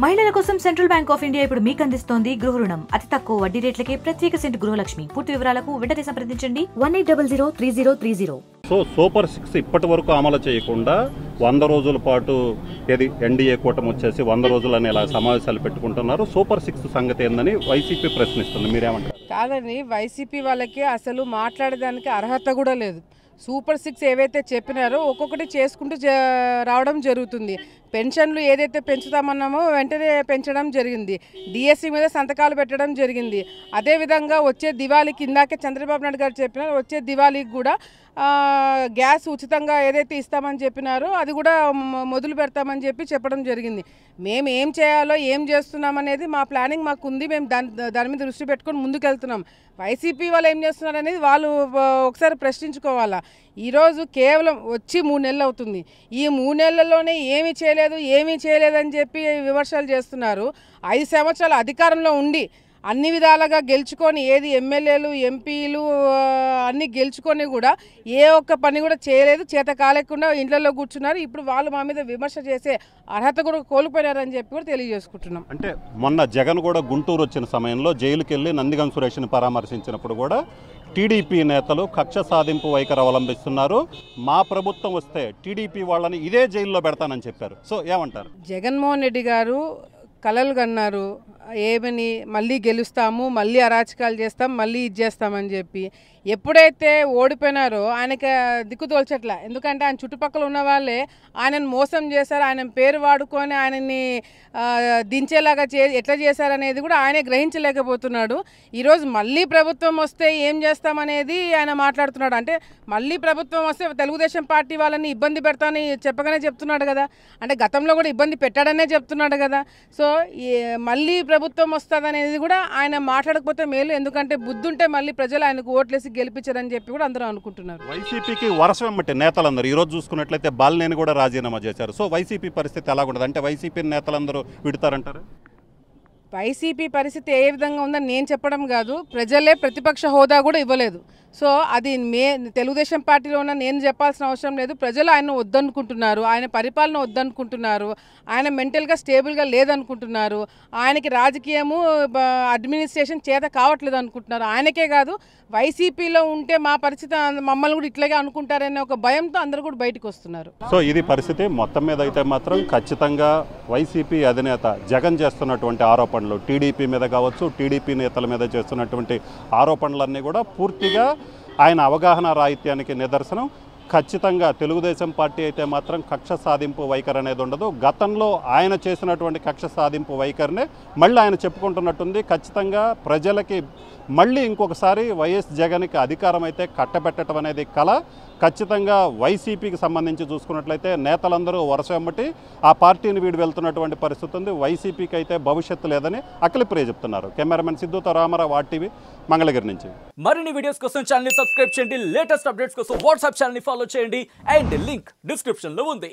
మహిళల కోసం central bank of India ఇప్పుడు మీకు అందిస్తోంది గృహ రుణం. అతి తక్కువ వడ్డీ రేట్లకే ప్రత్యేక సెంట్ గృహలక్ష్మి. పూర్తి వివరాలకు వెంటనే సంప్రదించండి 18003030. సో సూపర్ 6 ఇప్పటి వరకు అమలు చేయకుండా 100 రోజుల పాటు ఏది ఎన్డీఏ కూటమి వచ్చేసి 100 రోజులని ఇలా సమావేశాలు పెట్టుకుంటున్నారు. సూపర్ 6 సంగతి ఏందని వైసీపీ ప్రశ్నిస్తుంది. మీరేమంటారు? కాదండి, వైసీపీ వాళ్ళకి అసలు మాట్లాడడానికి అర్హత కూడా లేదు. సూపర్ 6 ఏవైతే చెప్పినారో ఒక్కొక్కటి చేసుకుంటూ రావడం జరుగుతుంది. పెన్షన్లు ఏదైతే పెంచుతామన్నామో వెంటనే పెంచడం జరిగింది. డిఎస్సి మీద సంతకాలు పెట్టడం జరిగింది. అదేవిధంగా వచ్చే దివాళీకి ఇందాకే చంద్రబాబు నాయుడు గారు చెప్పినారు, వచ్చే దివాళీకి కూడా గ్యాస్ ఉచితంగా ఏదైతే ఇస్తామని చెప్పినారో అది కూడా మొదలు పెడతామని చెప్పడం జరిగింది. మేము ఏం చేయాలో ఏం చేస్తున్నామనేది మా ప్లానింగ్ మాకు ఉంది. మేము దాని మీద దృష్టి పెట్టుకొని ముందుకెళ్తున్నాం. వైసీపీ వాళ్ళు ఏం చేస్తున్నారు అనేది వాళ్ళు ఒకసారి ప్రశ్నించుకోవాలా. ఈరోజు కేవలం వచ్చి 3 నెలలు అవుతుంది. ఈ 3 నెలల్లోనే ఏమీ చేయలేదని చెప్పి విమర్శలు చేస్తున్నారు. 5 సంవత్సరాలు అధికారంలో ఉండి అన్ని విధాలుగా గెలుచుకొని ఏది ఎమ్మెల్యేలు ఎంపీలు అన్నీ గెలుచుకొని కూడా ఏ ఒక్క పని కూడా చేయలేదు, చేత కాలేకుండా ఇండ్లలో కూర్చున్నారు. ఇప్పుడు వాళ్ళు మా మీద విమర్శ చేసే అర్హత కూడా కోల్పోయారని చెప్పి కూడా తెలియజేసుకుంటున్నాం. అంటే మొన్న జగన్ కూడా గుంటూరు వచ్చిన సమయంలో జైలుకి వెళ్ళి నందిగం సురేష్ని పరామర్శించినప్పుడు కూడా టీడీపీ నేతలు కక్ష సాధింపు వైఖరి అవలంబిస్తున్నారు, మా ప్రభుత్వం వస్తే టీడీపీ వాళ్ళని ఇదే జైల్లో పెడతానని చెప్పారు. సో ఏమంటారు? జగన్మోహన్ రెడ్డి గారు కలలు కన్నారు, ఏమని మళ్ళీ గెలుస్తాము, మళ్ళీ అరాచకాలు చేస్తాం, మళ్ళీ ఇది చేస్తామని చెప్పి. ఎప్పుడైతే ఓడిపోయినారో ఆయనకి దిక్కు తోల్చట్లే. ఎందుకంటే ఆయన చుట్టుపక్కల ఉన్న వాళ్ళే ఆయనను మోసం చేశారు, ఆయన పేరు వాడుకొని ఆయనని దించేలాగా ఎట్లా చేశారనేది కూడా ఆయనే గ్రహించలేకపోతున్నాడు. ఈరోజు మళ్ళీ ప్రభుత్వం వస్తే ఏం చేస్తామనేది ఆయన మాట్లాడుతున్నాడు. అంటే మళ్ళీ ప్రభుత్వం వస్తే తెలుగుదేశం పార్టీ వాళ్ళని ఇబ్బంది పెడతానని చెప్పగానే చెప్తున్నాడు కదా. అంటే గతంలో కూడా ఇబ్బంది పెట్టాడనే చెప్తున్నాడు కదా. సో మళ్ళీ ప్రభుత్వం వస్తుందనేది కూడా ఆయన మాట్లాడకపోతే మేలు. ఎందుకంటే బుద్ధుంటే మళ్ళీ ప్రజలు ఆయనకు ఓట్లేసి గెలిపించారని చెప్పి కూడా అందరూ అనుకుంటున్నారు. వైసీపీకి వరుస వెంబటి నేతలందరూ ఈరోజు చూసుకున్నట్లయితే బాలినేని కూడా రాజీనామా చేశారు. సో వైసీపీ పరిస్థితి ఎలా ఉండదు? అంటే వైసీపీ నేతలందరూ విడతారంటారు. వైసీపీ పరిస్థితి ఏ విధంగా ఉందని నేను చెప్పడం కాదు, ప్రజలే ప్రతిపక్ష హోదా కూడా ఇవ్వలేదు. సో అది తెలుగుదేశం పార్టీలో ఉన్న నేను చెప్పాల్సిన అవసరం లేదు. ప్రజలు ఆయన వద్దనుకుంటున్నారు, ఆయన పరిపాలన వద్దనుకుంటున్నారు, ఆయన మెంటల్గా స్టేబుల్గా లేదనుకుంటున్నారు, ఆయనకి రాజకీయము అడ్మినిస్ట్రేషన్ చేత కావట్లేదు అనుకుంటున్నారు. ఆయనకే కాదు, వైసీపీలో ఉంటే మా పరిస్థితి మమ్మల్ని కూడా ఇట్లాగే అనుకుంటారనే ఒక భయంతో అందరూ కూడా బయటకు వస్తున్నారు. సో ఇది పరిస్థితి. మొత్తం మీద అయితే మాత్రం ఖచ్చితంగా వైసీపీ అధినేత జగన్ చేస్తున్నటువంటి ఆరోపణలు, టీడీపీ మీద కావచ్చు, టీడీపీ నేతల మీద చేస్తున్నటువంటి ఆరోపణలన్నీ కూడా పూర్తిగా ఆయన అవగాహన రాహిత్యానికి నిదర్శనం. ఖచ్చితంగా తెలుగుదేశం పార్టీ అయితే మాత్రం కక్ష సాధింపు వైఖరి అనేది ఉండదు. గతంలో ఆయన చేసినటువంటి కక్ష సాధింపు వైఖరినే మళ్ళీ ఆయన చెప్పుకుంటున్నట్టుంది. ఖచ్చితంగా ప్రజలకి మళ్ళీ ఇంకొకసారి వైఎస్ జగన్కి అధికారం అయితే కట్టబెట్టడం అనేది కళ. ఖచ్చితంగా వైసీపీకి సంబంధించి చూసుకున్నట్లయితే నేతలందరూ వరుస వెంబటి ఆ పార్టీని వీడి వెళ్తున్నటువంటి పరిస్థితి ఉంది. వైసీపీకి అయితే భవిష్యత్తు లేదని అఖిలప్రియ చెప్తున్నారు. కెమెరామెన్ సిద్ధుతో రామారావు, ఆర్టీవీ, మంగళగిరి నుంచి. మరిన్ని వీడియోస్ కోసం ఛానల్ ని సబ్స్క్రైబ్ చేయండి, లేటెస్ట్ అప్డేట్స్ కోసం వాట్సాప్ ఛానల్ ని ఫాలో చేయండి, అండ్ లింక్ డిస్క్రిప్షన్ లో ఉంది.